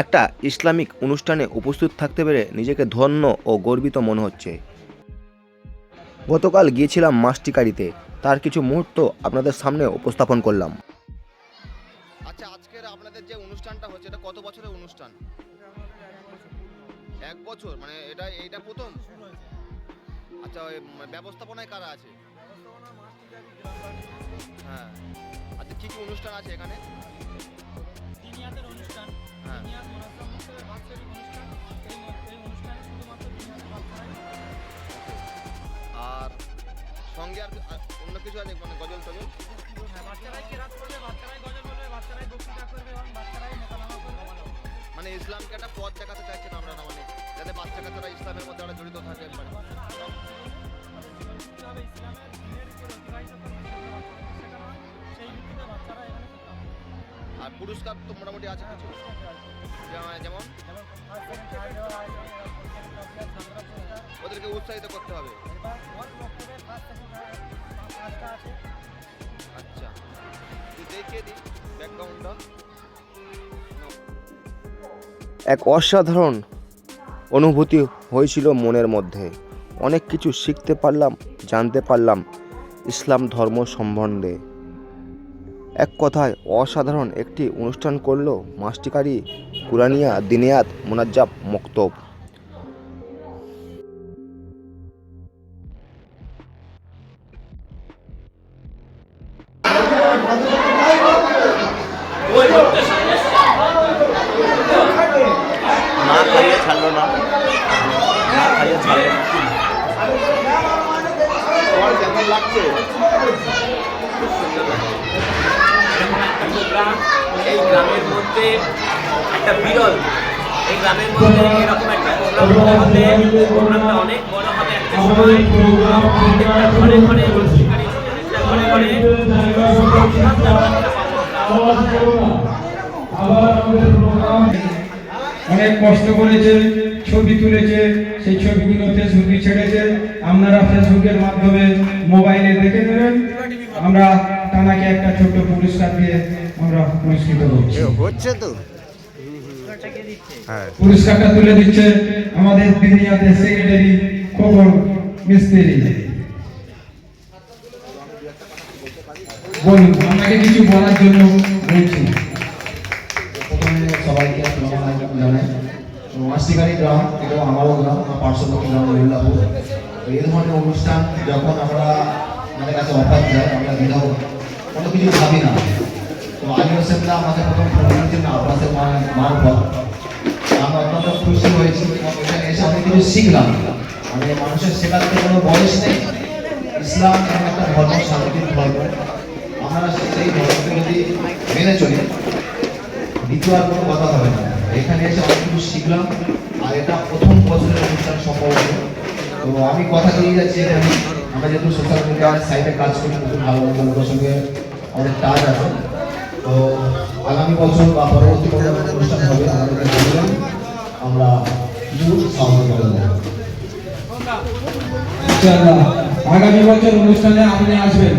একটা ইসলামিক অনুষ্ঠানে উপস্থিত থাকতে পেরে নিজেকে ধন্য ও গর্বিত মনে হচ্ছে। গতকাল গিয়েছিলাম মাসটিকারিতে, তার কিছু মুহূর্ত আপনাদের সামনে উপস্থাপন করলাম। আচ্ছা, আজকের আপনাদের যে অনুষ্ঠানটা হচ্ছে এটা কত বছরের অনুষ্ঠান? 1 বছর, মানে এইটা প্রথম? আচ্ছা, ওই ব্যবস্থাপনায় কারা আছে? হ্যাঁ, আচ্ছা, কি কি অনুষ্ঠান আছে এখানে? দিনিয়াতের অনুষ্ঠান, হ্যাঁ। দিনিয়াত মোনাজ্জাম মক্তবের বাৎসরিক অনুষ্ঠান। এই অনুষ্ঠানে শুধুমাত্র দিনিয়াতের বাচ্চারাই। আর সঙ্গে আর অন্য কিছু আছে, মানে গজল টজল? হ্যাঁ, বাচ্চারাই কেরাত করবে, বাচ্চারাই গজল বলবে, বাচ্চারাই বক্তৃতা করবে এবং বাচ্চারাই মোকালামা করবে। মানে ইসলামকে একটা পথ দেখাতে চাইছেন আমরা, না মানে যাতে বাচ্চা কাচ্চারা ইসলামের মধ্যে ওরা জড়িত থাকে একবারে। কিভাবে ইসলামের দিনের উপর অতিবাহিত করবে সেগুলো বাচ্চাদেরকে শেখানো হয়। সেই ভিত্তিতে বাচ্চারা এখানে শিক্ষা পায়। আর পুরস্কার তো মোটামুটি আছে কিছু, যেমন ফার্স্ট সেকেন্ড থার্ড দেওয়া হয়, এবার বৈজ্ঞানিক টপিক, ছাত্র পুরস্কার। ওদেরকে উৎসাহিত করতে হবে। এবার ওর বক্তব্যে ফার্স্ট সেকেন্ড পাঁচটা আছে। আচ্ছা, তুই দেখিয়ে দিই ব্যাকগ্রাউন্ডটা। এক অসাধারণ অনুভূতি হয়েছিল মনের মধ্যে। অনেক কিছু শিখতে পারলাম, জানতে পারলাম ইসলাম ধর্ম সম্বন্ধে। এক কথায় অসাধারণ একটি অনুষ্ঠান করলো মাসটিকারি কুরানিয়া দিনিয়াত মোনাজ্জাম মক্তব। না খাইয়ে ছাড়লো না, না খাইয়ে ছাড়লো না। তোমার কেমন লাগছে? প্রোগ্রাম এই গ্রামের মধ্যে একটা বিরল, এই গ্রামের মধ্যে এরকম একটা প্রোগ্রাম হতে হলে প্রোগ্রামটা অনেক বড় হবে। একটা সময় প্রত্যেকটা ঘরে ঘরে মাসিকারি, প্রত্যেকটা ঘরে ঘরে অনেক কষ্ট করেছে, ছবি তুলেছে, সেই ছবিগুলো ফেসবুকে ছেড়েছে। আপনারা ফেসবুকের মাধ্যমে মোবাইলে দেখে নেবেন। আমরা তানাকে একটা ছোট্ট পুরস্কার দিয়ে আমরা পুরস্কৃত করছি। হচ্ছে তো পুরস্কারটা তুলে দিচ্ছে আমাদের দিনিয়াতের সেক্রেটারি খবর মিস্ত্রি। বলুন, আপনাকে কিছু বলার জন্য বলছি। প্রথমে সবাইকে আসসালামু আলাইকুম জানাই। মাসটিকারি গ্রাম, এটা আমারও গ্রাম, আমার পার্শ্ববর্তী গ্রাম মহিলাপুর। এই ধরনের অনুষ্ঠান যখন আমাদের কাছে অফার যায়, আমরা দ্বিধা কোনো কিছু ভাবি না। তো আলী হোসেনরা আমাকে প্রথম ফোন করেছেন আব্বাসের মারফত। আমরা অত্যন্ত খুশি হয়েছি এবং এখানে এসে অনেক কিছু শিখলাম। মানে মানুষের শেখাতে কোনো বয়স নেই। ইসলাম এমন একটা ধর্ম, শান্তির ধর্ম। আমরা সেই ধর্মকে যদি মেনে চলি, দ্বিতীয় আর কোনো কথা হবে না। এখানে এসে অনেক কিছু শিখলাম, আর এটা প্রথম বছরের অনুষ্ঠান সম্ভবত। তো আমি কথা দিয়ে যাচ্ছি, এখানে আমরা যেহেতু সোশ্যাল মিডিয়ার সাইটে কাজ করি, নতুন ভালো ভালো লোকের সঙ্গে আমাদের টাচ আছে। তো আগামী বছর বা পরবর্তী কোনো অনুষ্ঠান হবে, আমাদেরকে বলবেন, আমরা কিছু সাহায্য করে দেবো। ইনশাআল্লাহ আগামী বছর অনুষ্ঠানে আপনি আসবেন।